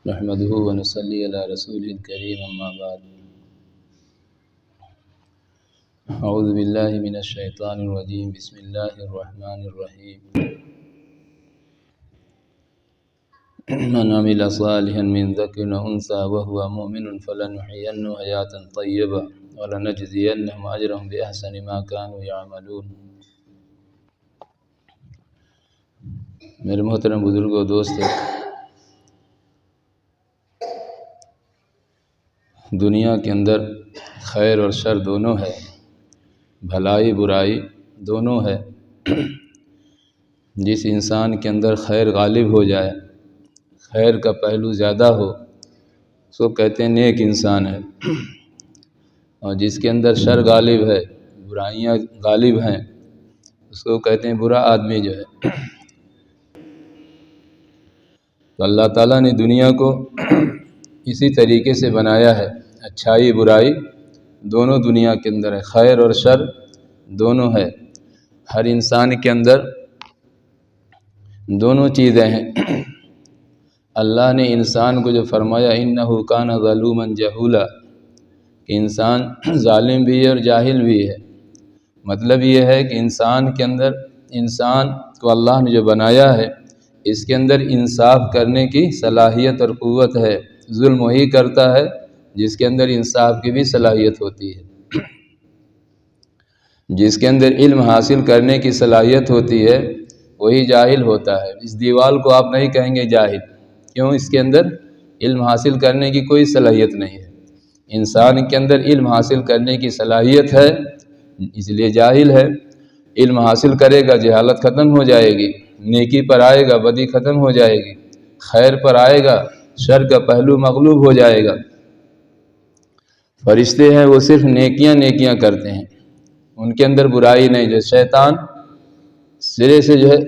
نحمده ونصلي على رسوله الكريم اما بعد اعوذ بالله من الشيطان الرجيم بسم الله الرحمن الرحيم من عمل صالحا من ذكر وانثى وهو مؤمن فلنحيينه حياة طيبة ولنجزينهم اجرهم باحسن ما كانوا يعملون۔ میرے محترم بزرگوں دوستو، دنیا کے اندر خیر اور شر دونوں ہے، بھلائی برائی دونوں ہے۔ جس انسان کے اندر خیر غالب ہو جائے، خیر کا پہلو زیادہ ہو، اس کو کہتے ہیں نیک انسان ہے، اور جس کے اندر شر غالب ہے، برائیاں غالب ہیں، اس کو کہتے ہیں برا آدمی جو ہے۔ تو اللہ تعالیٰ نے دنیا کو اسی طریقے سے بنایا ہے، اچھائی برائی دونوں دنیا کے اندر ہے، خیر اور شر دونوں ہے۔ ہر انسان کے اندر دونوں چیزیں ہیں۔ اللہ نے انسان کو جو فرمایا انہ کان ظلوما جہولا، کہ انسان ظالم بھی ہے اور جاہل بھی ہے۔ مطلب یہ ہے کہ انسان کے اندر، انسان کو اللہ نے جو بنایا ہے، اس کے اندر انصاف کرنے کی صلاحیت اور قوت ہے۔ ظلم وہی کرتا ہے جس کے اندر انصاف کی بھی صلاحیت ہوتی ہے، جس کے اندر علم حاصل کرنے کی صلاحیت ہوتی ہے وہی جاہل ہوتا ہے۔ اس دیوال کو آپ نہیں کہیں گے جاہل، کیوں؟ اس کے اندر علم حاصل کرنے کی کوئی صلاحیت نہیں ہے۔ انسان کے اندر علم حاصل کرنے کی صلاحیت ہے، اس لیے جاہل ہے۔ علم حاصل کرے گا جہالت ختم ہو جائے گی، نیکی پر آئے گا بدی ختم ہو جائے گی، خیر پر آئے گا شر کا پہلو مغلوب ہو جائے گا۔ فرشتے ہیں وہ صرف نیکیاں کرتے ہیں، ان کے اندر برائی نہیں۔ جو شیطان سرے سے جو ہے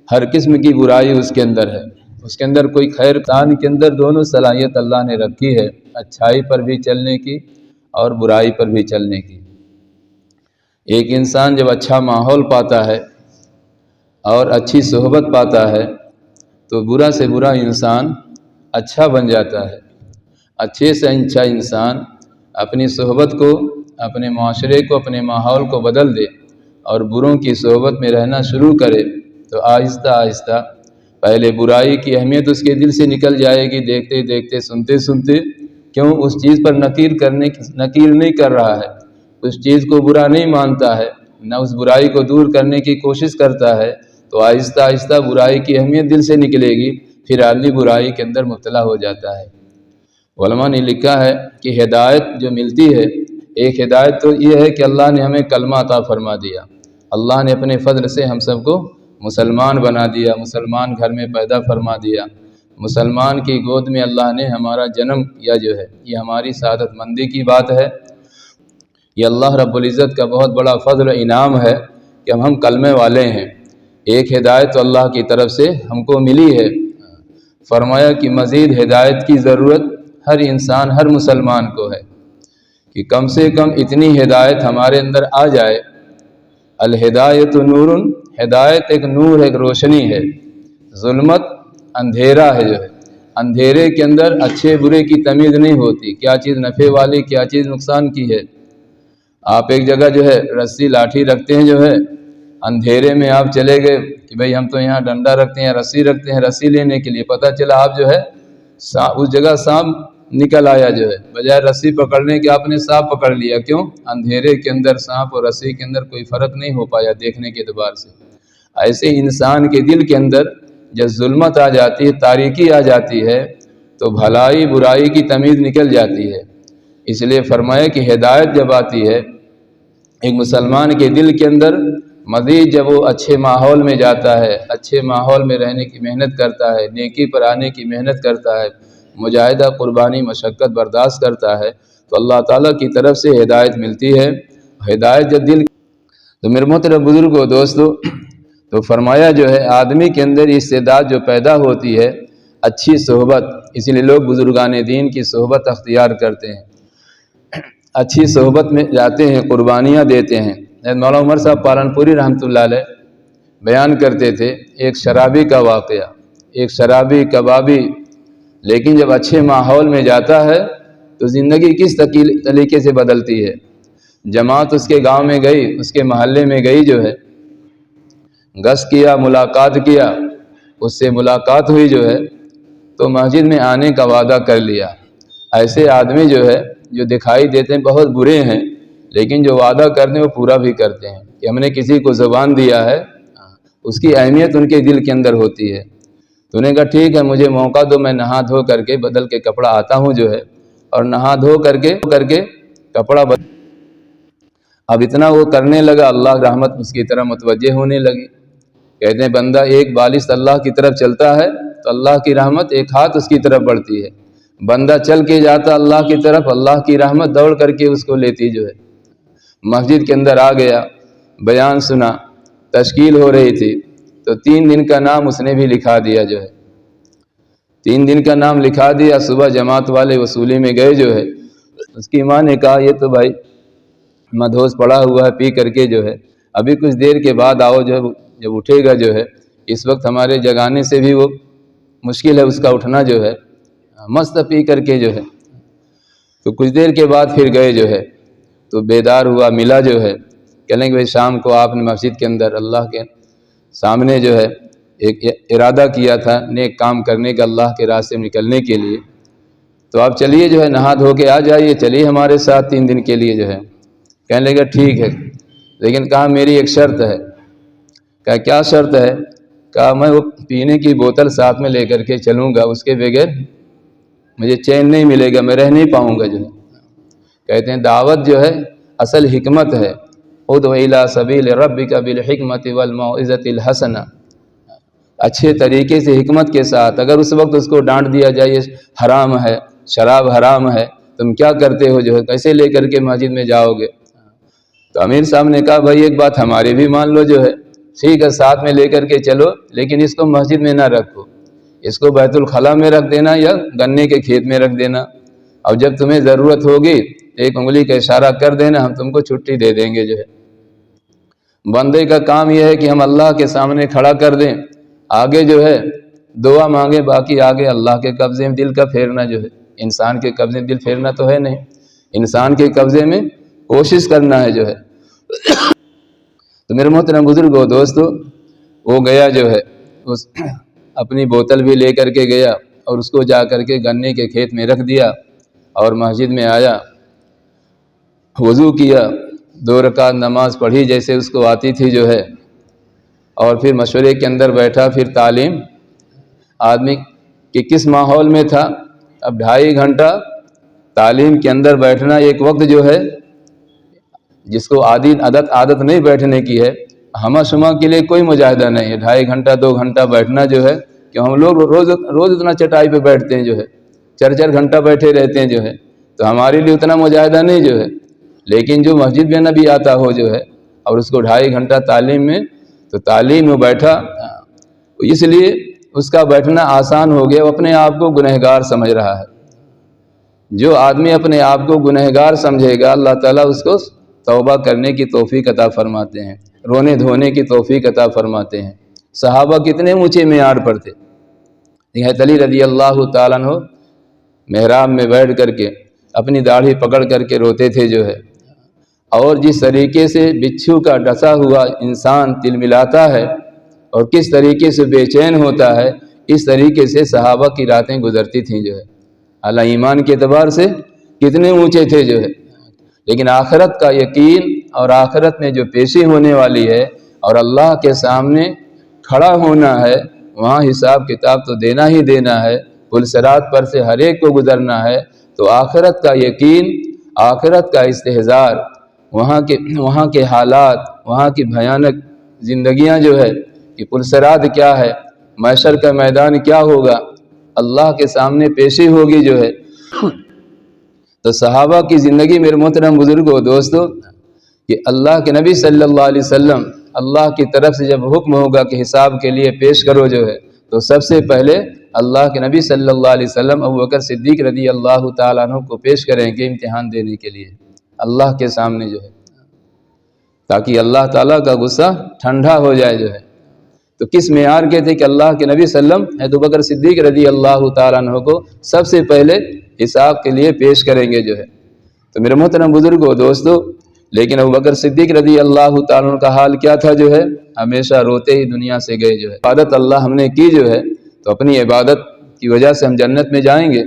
ہر قسم کی برائی اس کے اندر ہے، اس کے اندر کوئی خیر۔ انسان کے اندر دونوں صلاحیت اللہ نے رکھی ہے، اچھائی پر بھی چلنے کی اور برائی پر بھی چلنے کی۔ ایک انسان جب اچھا ماحول پاتا ہے اور اچھی صحبت پاتا ہے تو برا سے برا انسان اچھا بن جاتا ہے۔ اچھے سے اچھا انسان اپنی صحبت کو، اپنے معاشرے کو، اپنے ماحول کو بدل دے اور بروں کی صحبت میں رہنا شروع کرے تو آہستہ آہستہ پہلے برائی کی اہمیت اس کے دل سے نکل جائے گی، دیکھتے دیکھتے سنتے سنتے۔ کیوں؟ اس چیز پر نکیر نہیں کر رہا ہے، اس چیز کو برا نہیں مانتا ہے، نہ اس برائی کو دور کرنے کی کوشش کرتا ہے، تو آہستہ آہستہ برائی کی اہمیت دل سے نکلے گی، پھر آدمی برائی کے اندر مبتلا ہو جاتا ہے۔ علماء نے لکھا ہے کہ ہدایت جو ملتی ہے، ایک ہدایت تو یہ ہے کہ اللہ نے ہمیں کلمہ عطا فرما دیا، اللہ نے اپنے فضل سے ہم سب کو مسلمان بنا دیا، مسلمان گھر میں پیدا فرما دیا، مسلمان کی گود میں اللہ نے ہمارا جنم کیا جو ہے، یہ ہماری سعادت مندی کی بات ہے۔ یہ اللہ رب العزت کا بہت بڑا فضل و انعام ہے کہ ہم کلمے والے ہیں۔ ایک ہدایت تو اللہ کی طرف سے ہم کو ملی ہے۔ فرمایا کہ مزید ہدایت کی ضرورت ہر انسان، ہر مسلمان کو ہے، کہ کم سے کم اتنی ہدایت ہمارے اندر آ جائے۔ الہدایت نور، ہدایت ایک نور ہے، ایک روشنی ہے۔ ظلمت اندھیرا ہے جو ہے، اندھیرے کے اندر اچھے برے کی تمیز نہیں ہوتی، کیا چیز نفع والی کیا چیز نقصان کی ہے۔ آپ ایک جگہ جو ہے رسی لاٹھی رکھتے ہیں، جو ہے اندھیرے میں آپ چلے گئے کہ بھئی ہم تو یہاں ڈنڈا رکھتے ہیں، رسی رکھتے ہیں، رسی لینے کے لیے پتہ چلا آپ جو ہے اس جگہ سانپ نکل آیا، جو ہے بجائے رسی پکڑنے کے آپ نے سانپ پکڑ لیا۔ کیوں؟ اندھیرے کے اندر سانپ اور رسی کے اندر کوئی فرق نہیں ہو پایا دیکھنے کے اعتبار سے۔ ایسے انسان کے دل کے اندر جب ظلمت آ جاتی ہے، تاریکی آ جاتی ہے، تو بھلائی برائی کی تمیز نکل جاتی ہے۔ اس لیے فرمایا کہ ہدایت جب آتی ہے ایک مسلمان کے دل کے اندر، مزید جب وہ اچھے ماحول میں جاتا ہے، اچھے ماحول میں رہنے کی محنت کرتا ہے، نیکی پر آنے کی محنت کرتا ہے، مجاہدہ قربانی مشقت برداشت کرتا ہے، تو اللہ تعالیٰ کی طرف سے ہدایت ملتی ہے۔ ہدایت جب دل، تو میرے محترم بزرگوں دوستو، تو فرمایا جو ہے آدمی کے اندر استعداد جو پیدا ہوتی ہے اچھی صحبت، اسی لیے لوگ بزرگان دین کی صحبت اختیار کرتے ہیں، اچھی صحبت میں جاتے ہیں، قربانیاں دیتے ہیں۔ مولانا عمر صاحب پالنپوری رحمۃ اللہ علیہ بیان کرتے تھے ایک شرابی کا واقعہ۔ ایک شرابی کبابی لیکن جب اچھے ماحول میں جاتا ہے تو زندگی کس طریقے سے بدلتی ہے۔ جماعت اس کے گاؤں میں گئی، اس کے محلے میں گئی، جو ہے گشت کیا، ملاقات کیا، اس سے ملاقات ہوئی جو ہے، تو مسجد میں آنے کا وعدہ کر لیا۔ ایسے آدمی جو ہے جو دکھائی دیتے ہیں بہت برے ہیں، لیکن جو وعدہ کرتے ہیں وہ پورا بھی کرتے ہیں کہ ہم نے کسی کو زبان دیا ہے، اس کی اہمیت ان کے دل کے اندر ہوتی ہے۔ تو انہوں نے کہا ٹھیک ہے، مجھے موقع دو، میں نہا دھو کر کے بدل کے کپڑا آتا ہوں جو ہے، اور نہا دھو کر کے کپڑا اب اتنا وہ کرنے لگا، اللہ رحمت اس کی طرف متوجہ ہونے لگی۔ کہتے ہیں بندہ ایک بالش اللہ کی طرف چلتا ہے تو اللہ کی رحمت ایک ہاتھ اس کی طرف بڑھتی ہے، بندہ چل کے جاتا اللہ کی طرف، اللہ کی رحمت دوڑ کر کے اس کو لیتی جو ہے۔ مسجد کے اندر آ گیا، بیان سنا، تشکیل ہو رہی تھی، تو 3 دن کا نام اس نے بھی لکھا دیا جو ہے، 3 دن کا نام لکھا دیا۔ صبح جماعت والے وصولی میں گئے جو ہے، اس کی ماں نے کہا یہ تو بھائی مدھوس پڑا ہوا ہے، پی کر کے جو ہے، ابھی کچھ دیر کے بعد آؤ، جو ہے جب اٹھے گا جو ہے، اس وقت ہمارے جگانے سے بھی وہ مشکل ہے اس کا اٹھنا جو ہے، مست پی کر کے جو ہے۔ تو کچھ دیر کے بعد پھر گئے جو ہے، تو بیدار ہوا، ملا جو ہے، کہنے کہ بھائی شام کو آپ نے مسجد کے اندر اللہ کے سامنے جو ہے ایک ارادہ کیا تھا نیک کام کرنے کا، اللہ کے راستے میں نکلنے کے لیے، تو آپ چلیے جو ہے نہا دھو کے آ جائیے، چلیے ہمارے ساتھ 3 دن کے لیے جو ہے۔ کہنے لگا ٹھیک ہے، لیکن کہا میری ایک شرط ہے۔ کہا کیا شرط ہے؟ کہا میں وہ پینے کی بوتل ساتھ میں لے کر کے چلوں گا، اس کے بغیر مجھے چین نہیں ملے گا، میں رہ نہیں پاؤں گا جو ہے۔ کہتے ہیں دعوت جو ہے اصل حکمت ہے، ادع الی سبیل ربک بالحکمت والموعظۃ الحسنہ، اچھے طریقے سے حکمت کے ساتھ۔ اگر اس وقت اس کو ڈانٹ دیا جائے یہ حرام ہے، شراب حرام ہے، تم کیا کرتے ہو جو ہے، کیسے لے کر کے مسجد میں جاؤ گے؟ تو امیر صاحب نے کہا بھائی ایک بات ہماری بھی مان لو جو ہے، ٹھیک ہے ساتھ میں لے کر کے چلو، لیکن اس کو مسجد میں نہ رکھو، اس کو بیت الخلا میں رکھ دینا یا گنے کے کھیت میں رکھ دینا، اور جب تمہیں ضرورت ہوگی ایک انگلی کا اشارہ کر دینا، ہم تم کو چھٹی دے دیں گے جو ہے۔ بندے کا کام یہ ہے کہ ہم اللہ کے سامنے کھڑا کر دیں، آگے جو ہے دعا مانگے، باقی آگے اللہ کے قبضے میں دل کا پھیرنا جو ہے، انسان کے قبضے میں دل پھیرنا تو ہے نہیں، انسان کے قبضے میں کوشش کرنا ہے جو ہے۔ تو میرے محترم بزرگو دوستو، وہ گیا جو ہے اپنی بوتل بھی لے کر کے گیا، اور اس کو جا کر کے گنے کے کھیت میں رکھ دیا، اور مسجد میں آیا، وضو کیا، 2 رکعت نماز پڑھی جیسے اس کو آتی تھی جو ہے، اور پھر مشورے کے اندر بیٹھا۔ پھر تعلیم آدمی کہ کس ماحول میں تھا، اب 2.5 گھنٹہ تعلیم کے اندر بیٹھنا، ایک وقت جو ہے جس کو عادت نہیں بیٹھنے کی ہے، ہمہ شمہ کے لیے کوئی مجاہدہ نہیں ہے۔ 2.5 گھنٹہ 2 گھنٹہ بیٹھنا جو ہے، کہ ہم لوگ روز اتنا چٹائی پہ بیٹھتے ہیں جو ہے، 4 گھنٹہ بیٹھے رہتے ہیں جو ہے، تو ہمارے لیے اتنا مجاہدہ نہیں جو ہے۔ لیکن جو مسجد میں نہ بھی آتا ہو جو ہے، اور اس کو 2.5 گھنٹہ تعلیم میں، تو تعلیم میں بیٹھا، اس لیے اس کا بیٹھنا آسان ہو گیا، وہ اپنے آپ کو گنہگار سمجھ رہا ہے۔ جو آدمی اپنے آپ کو گنہگار سمجھے گا، اللہ تعالیٰ اس کو توبہ کرنے کی توفیق عطا فرماتے ہیں، رونے دھونے کی توفیق عطا فرماتے ہیں۔ صحابہ کتنے اونچے معیار پر تھے۔ حضرت علی رضی اللہ تعالیٰ عنہ محراب میں بیٹھ کر کے اپنی داڑھی پکڑ کر کے روتے تھے جو ہے، اور جس طریقے سے بچھو کا ڈسا ہوا انسان تلملاتا ہے اور کس طریقے سے بے چین ہوتا ہے، اس طریقے سے صحابہ کی راتیں گزرتی تھیں جو ہے۔ اللہ ایمان کے اعتبار سے کتنے اونچے تھے جو ہے، لیکن آخرت کا یقین اور آخرت میں جو پیشی ہونے والی ہے اور اللہ کے سامنے کھڑا ہونا ہے، وہاں حساب کتاب تو دینا ہی دینا ہے، پل صراط پر سے ہر ایک کو گزرنا ہے، تو آخرت کا یقین، آخرت کا استحضار، وہاں کے حالات، وہاں کی بھیانک زندگیاں جو ہے کہ پل صراط کیا ہے، محشر کا میدان کیا ہوگا، اللہ کے سامنے پیشی ہوگی جو ہے۔ تو صحابہ کی زندگی میرے محترم بزرگوں دوستو، کہ اللہ کے نبی صلی اللہ علیہ وسلم اللہ کی طرف سے جب حکم ہوگا کہ حساب کے لیے پیش کرو جو ہے، تو سب سے پہلے اللہ کے نبی صلی اللہ علیہ وسلم ابوبکر صدیق رضی اللہ تعالیٰ عنہ کو پیش کریں گے امتحان دینے کے لیے اللہ کے سامنے جو ہے، تاکہ اللہ تعالیٰ کا غصہ ٹھنڈا ہو جائے جو ہے۔ تو کس معیار کے تھے کہ اللہ کے نبی صلی اللہ علیہ وسلم ابو بکر صدیق رضی اللہ تعالیٰ عنہ کو سب سے پہلے حساب کے لیے پیش کریں گے جو ہے۔ تو میرے محترم بزرگوں دوستو، لیکن ابو بکر صدیق رضی اللہ تعالیٰ عنہ کا حال کیا تھا جو ہے، ہمیشہ روتے ہی دنیا سے گئے جو ہے۔ عبادت اللہ ہم نے کی جو ہے، تو اپنی عبادت کی وجہ سے ہم جنت میں جائیں گے،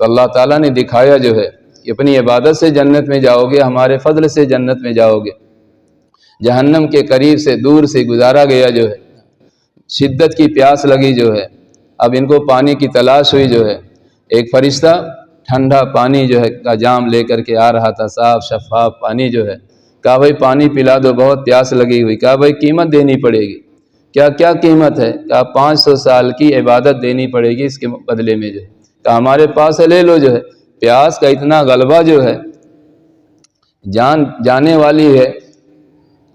تو اللہ تعالیٰ نے دکھایا جو ہے کہ اپنی عبادت سے جنت میں جاؤ گے، ہمارے فضل سے جنت میں جاؤ گے۔ جہنم کے قریب سے دور سے گزارا گیا جو ہے، شدت کی پیاس لگی جو ہے، اب ان کو پانی کی تلاش ہوئی جو ہے، ایک فرشتہ ٹھنڈا پانی جو ہے کا جام لے کر کے آ رہا تھا، صاف شفاف پانی جو ہے۔ کہا بھائی پانی پلا دو، بہت پیاس لگی ہوئی۔ کہا بھائی قیمت دینی پڑے گی۔ کیا قیمت ہے؟ کہا 500 سال کی عبادت دینی پڑے گی اس کے بدلے میں جو ہے۔ کہا ہمارے پاس ہے، لے لو جو ہے۔ پیاس کا اتنا غلبہ جو ہے، جان جانے والی ہے۔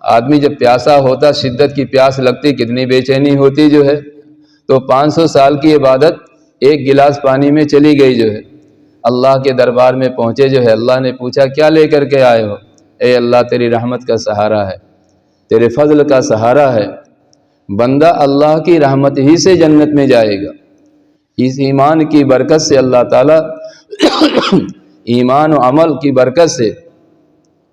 آدمی جب پیاسا ہوتا، شدت کی پیاس لگتی، کتنی بے چینی ہوتی جو ہے۔ تو 500 سال کی عبادت ایک گلاس پانی میں چلی گئی جو ہے۔ اللہ کے دربار میں پہنچے جو ہے، اللہ نے پوچھا کیا لے کر کے آئے ہو؟ اے اللہ تیری رحمت کا سہارا ہے، تیرے فضل کا سہارا ہے، بندہ اللہ کی رحمت ہی سے جنت میں جائے گا۔ اس ایمان کی برکت سے اللہ تعالیٰ ایمان و عمل کی برکت سے،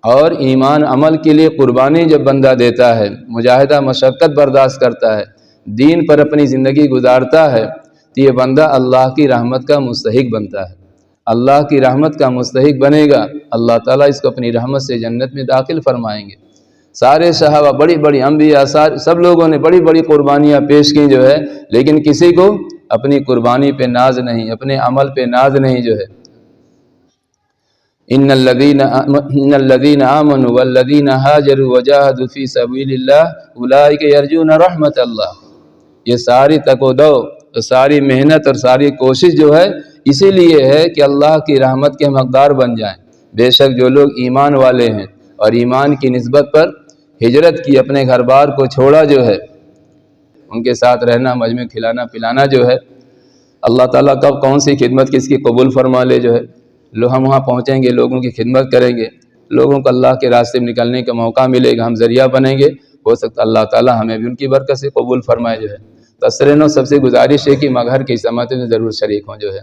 اور ایمان عمل کے لیے قربانی جب بندہ دیتا ہے، مجاہدہ مشقت برداشت کرتا ہے، دین پر اپنی زندگی گزارتا ہے، تو یہ بندہ اللہ کی رحمت کا مستحق بنتا ہے۔ اللہ کی رحمت کا مستحق بنے گا، اللہ تعالیٰ اس کو اپنی رحمت سے جنت میں داخل فرمائیں گے۔ سارے صحابہ، بڑی بڑی انبیاء، سب لوگوں نے بڑی بڑی قربانیاں پیش کی جو ہے، لیکن کسی کو اپنی قربانی پہ ناز نہیں، اپنے عمل پہ ناز نہیں جو ہے۔ ان الذین آمنوا والذین ہاجروا وجاہدوا فی سبیل اللہ اولئک یرجون رحمت اللہ۔ یہ ساری تک و دو، ساری محنت اور ساری کوشش جو ہے اسی لیے ہے کہ اللہ کی رحمت کے حقدار بن جائیں۔ بے شک جو لوگ ایمان والے ہیں اور ایمان کی نسبت پر ہجرت کی، اپنے گھر بار کو چھوڑا جو ہے، ان کے ساتھ رہنا، مجمع کھلانا پلانا جو ہے، اللہ تعالیٰ کب کون سی خدمت کس کی قبول فرما لے جو ہے۔ ہم وہاں پہنچیں گے، لوگوں کی خدمت کریں گے، لوگوں کو اللہ کے راستے میں نکلنے کا موقع ملے گا، ہم ذریعہ بنیں گے، ہو سکتا اللہ تعالیٰ ہمیں بھی ان کی برکت سے قبول فرمائے جو ہے۔ تو سب سے گزارش ہے کہ مغہر کی سماعت میں ضرور شریک ہوں جو ہے۔